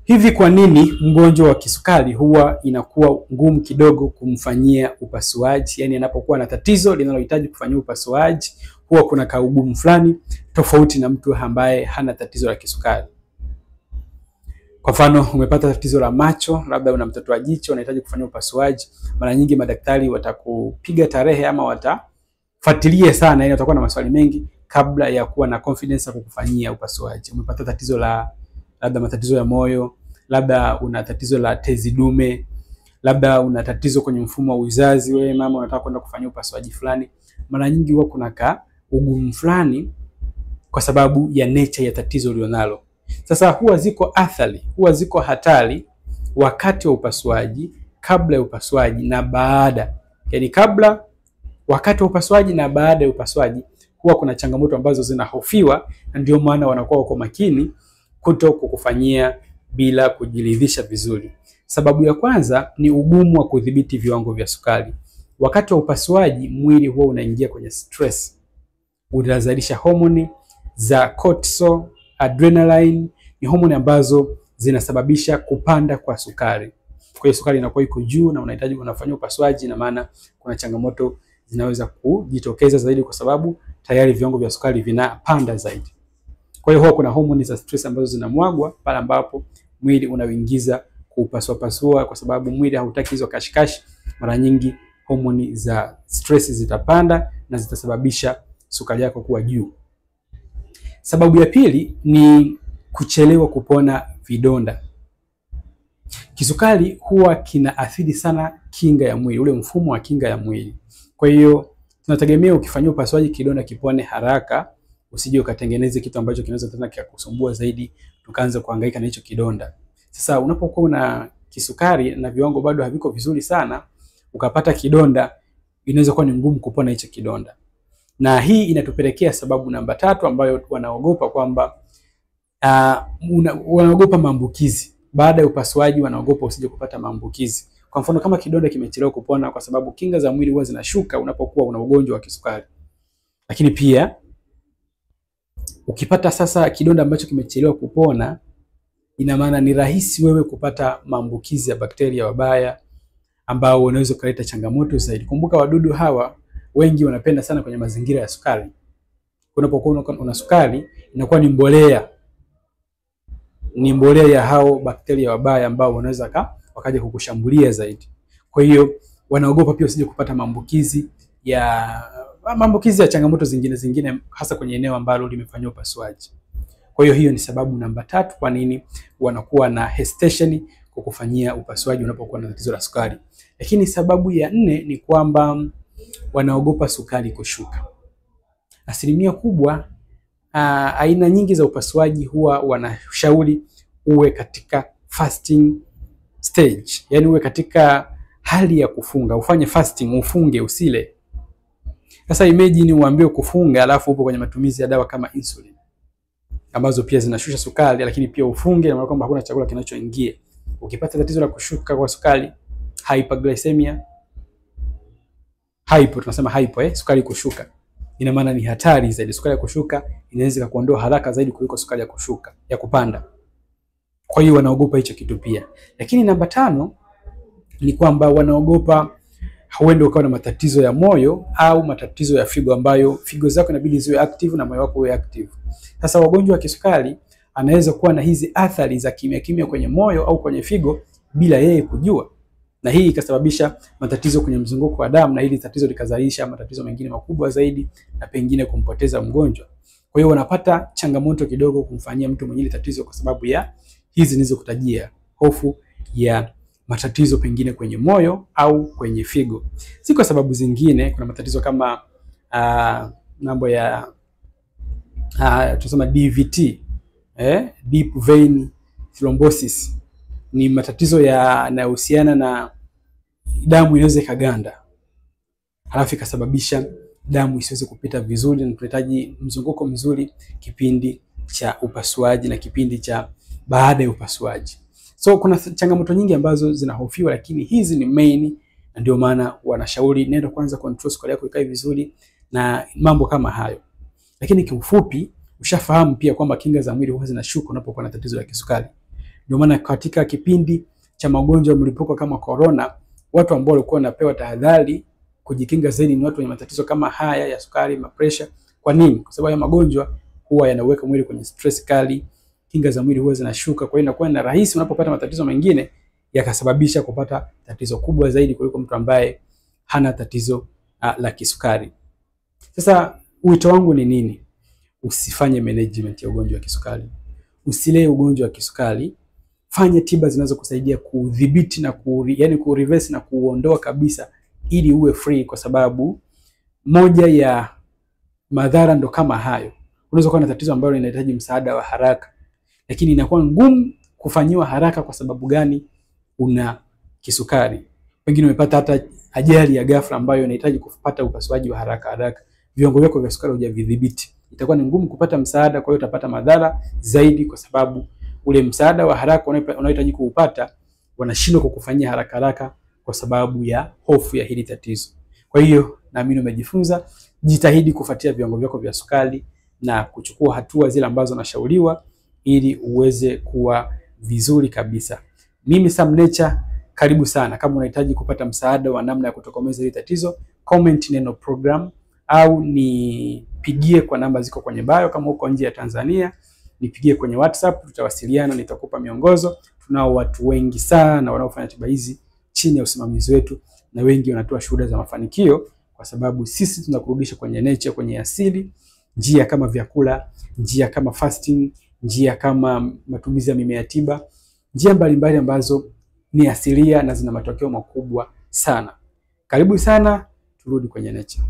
Hivi kwa nini mgonjwa wa kisukari huwa inakuwa ngumu kidogo kumfanyia upasuaji? Yaani anapokuwa na tatizo linalohitaji kufanyia upasuaji huwa kuna kaugumu fulani tofauti na mtu ambaye hana tatizo la kisukari. Kwa mfano, umepata tatizo la macho, labda una mtoto wa jicho unahitaji kufanyia upasuaji. Mara nyingi madaktari watakupiga tarehe ama watafuatilia sana, yani watakuwa na maswali mengi kabla ya kuwa na confidence ya kukufanyia upasuaji. Umepata tatizo la labda matatizo ya moyo, labda una tatizo la tezi dume, labda una tatizo kwenye mfumo wa uzazi, wewe mama unataka kwenda kufanyia upasuaji fulani. Mara nyingi huwa kuna ugumu fulani kwa sababu ya nature ya tatizo ulionalo. Sasa huwa ziko hatari wakati wa upasuaji, kabla ya upasuaji na baada. Yaani kabla, wakati wa upasuaji na baada ya upasuaji huwa kuna changamoto ambazo zinahofiwa, na ndio maana wanakuwa wako makini kuto kukufanyia bila kujiridhisha vizuri. Sababu ya kwanza ni ugumu wa kudhibiti viwango vya sukari. Wakati wa upasuaji mwili huwa unaingia kwenye stress. Unazalisha homoni za cortisol, adrenaline, ni homoni ambazo zinasababisha kupanda kwa sukari. Kwa hiyo sukari inakuwa iko juu na unahitaji unafanya upasuaji, na maana kuna changamoto zinaweza kujitokeza zaidi kwa sababu tayari viwango vya sukari vinapanda zaidi. Kwa hiyo huwa kuna homoni za stress ambazo zinamwagwa pale ambapo mwili unaoingiza kupasua kwa sababu mwili hautaki hizo kashikashi. Mara nyingi homoni za stress zitapanda na zitasababisha sukari yako kuwa juu. Sababu ya pili ni kuchelewa kupona vidonda. Kisukari huwa kinaathiri sana kinga ya mwili, ule mfumo wa kinga ya mwili. Kwa hiyo tunategemea ukifanyia upasuaji kidonda kipone haraka, usije ukatengeneze kitu ambacho kinaweza tena kukusumbua zaidi, tukaanza kuhangaika na hicho kidonda. Sasa unapokuwa una kisukari na viwango bado haviko vizuri sana, ukapata kidonda, inaweza kuwa ni ngumu kupona hicho kidonda. Na hii inatupelekea sababu namba 3 ambayo wanaogopa kwamba wanaogopa maambukizi. Baada ya upasuaji wanaogopa usije kupata maambukizi. Kwa mfano, kama kidonda kimechelewa kupona kwa sababu kinga za mwili huwa zinashuka unapokuwa una ugonjwa wa kisukari. Lakini pia ukipata sasa kidonda ambacho kimechelewa kupona, ina maana ni rahisi wewe kupata maambukizi ya bakteria wabaya ambao wanaweza kuleta changamoto zaidi. Kumbuka wadudu hawa wengi wanapenda sana kwenye mazingira ya sukari. Unapokuwa una sukari inakuwa ni mbolea ya hao bakteria wabaya ambao wanaweza wakaja kukushambulia zaidi. Kwa hiyo wanaogopa pia usije kupata maambukizi ya changamoto zingine hasa kwenye eneo ambalo limefanywa upasuaji. Kwa hiyo ni sababu namba 3 kwa nini wanakuwa na hesitation kukufanyia upasuaji unapokuwa na tatizo la sukari. Lakini sababu ya 4 ni kwamba wanaogopa sukari kushuka. Asilimia kubwa aina nyingi za upasuaji huwa wanashauri uwe katika fasting stage. Yaani uwe katika hali ya kufunga, ufanye fasting, ufunge, usile. Sasa imagine uambiwe kufunga alafu upo kwenye matumizi ya dawa kama insulin ambazo pia zinashusha sukari, lakini pia ufunge na maana kwamba hakuna chakula kinachoingia. Ukipata tatizo la kushuka kwa sukari, hyperglycemia, sukari kushuka, ina maana ni hatari zaidi. Sukari ya kushuka inaweza kuondoa haraka zaidi kuliko sukari ya kupanda. Kwa hiyo wanaogopa hicho kitu pia. Lakini namba 5 ni kwamba wanaogopa huenda ukawa na matatizo ya moyo au matatizo ya figo, ambayo figo zako inabidi ziwe active na moyo wako uwe active. Sasa wagonjwa wa kisukari anaweza kuwa na hizi athari za kimya kwenye moyo au kwenye figo bila yeye kujua, na hii ikasababisha matatizo kwenye mzunguko wa damu, na hili tatizo likazalisha matatizo mengine makubwa zaidi na pengine kumpoteza mgonjwa. Kwa hiyo wanapata changamoto kidogo kumfanyia mtu mwenye tatizo kwa sababu ya hizi nilizokutajia, hofu ya matatizo pengine kwenye moyo au kwenye figo. Si kwa sababu zingine, kuna matatizo kama mambo ya tunasema DVT, deep vein thrombosis. Ni matatizo yanayohusiana na damu inaweza ikaganda, halafu ikasababisha damu isiweze kupita vizuri, na tunahitaji mzunguko mzuri kipindi cha upasuaji na kipindi cha baada ya upasuaji. So kuna changamoto nyingi ambazo zinahofiwa, lakini hizi ni main, na ndio maana wanashauri nenda kwanza control sukari yako ikae vizuri na mambo kama hayo. Lakini kiufupi ushafahamu pia kwamba kinga za mwili huwa zinashuka unapokuwa na tatizo la kisukari. Ndio maana katika kipindi cha magonjwa ya mlipuko kama corona, watu ambao walikuwa wanapewa tahadhari kujikinga zaidi ni watu wenye matatizo kama haya ya sukari, mapresha. Kwa nini? Kwa sababu ya magonjwa huwa yanaweka mwili kwenye stress kali, kinga za mwili huwa zinashuka. Kwa hiyo inakuwa ni rahisi unapopata matatizo mengine yakasababisha kupata tatizo kubwa zaidi kuliko mtu ambaye hana tatizo la kisukari. Sasa wito wangu ni nini? Usifanye management ya ugonjwa wa kisukari. Usilee ugonjwa wa kisukari. Fanya tiba zinazokusaidia kudhibiti na kureverse na kuondoa kabisa ili uwe free, kwa sababu moja ya madhara ndo kama hayo. Unaweza kuwa na tatizo ambalo linahitaji msaada wa haraka, lakini inakuwa ngumu kufanyiwa haraka. Kwa sababu gani? Una kisukari. Pengine umepata hata ajali ya ghafla ambayo inahitaji kupata upasuaji wa haraka. Viwango vyako vya sukari hujavidhibiti. Itakuwa ni ngumu kupata msaada, kwa hiyo utapata madhara zaidi, kwa sababu ule msaada wa haraka unaohitaji kuupata wanashindwa kukufanyia haraka kwa sababu ya hofu ya hili tatizo. Kwa hiyo naamini umejifunza. Jitahidi kufuatia viwango vyako vya sukari na kuchukua hatua zile ambazo nashauriwa ili uweze kuwa vizuri kabisa. Mimi Sam Nature, karibu sana. Kama unahitaji kupata msaada wa namna ya kutokomeza hili tatizo, comment neno program au nipigie kwa namba ziko kwenye bio. Kama uko nje ya Tanzania, nipigie kwenye WhatsApp, tutawasiliana, nitakupa miongozo. Tunao watu wengi sana wanaofanya tiba hizi chini ya usimamizi wetu, na wengi wanatoa shuhuda za mafanikio, kwa sababu sisi tunakurudisha kwenye nature, kwenye asili, njia kama vyakula, njia kama fasting, njia kama matumizi ya mimea tiba, njia mbalimbali ambazo ni asilia na zina matokeo makubwa sana. Karibu sana, turudi kwenye nature.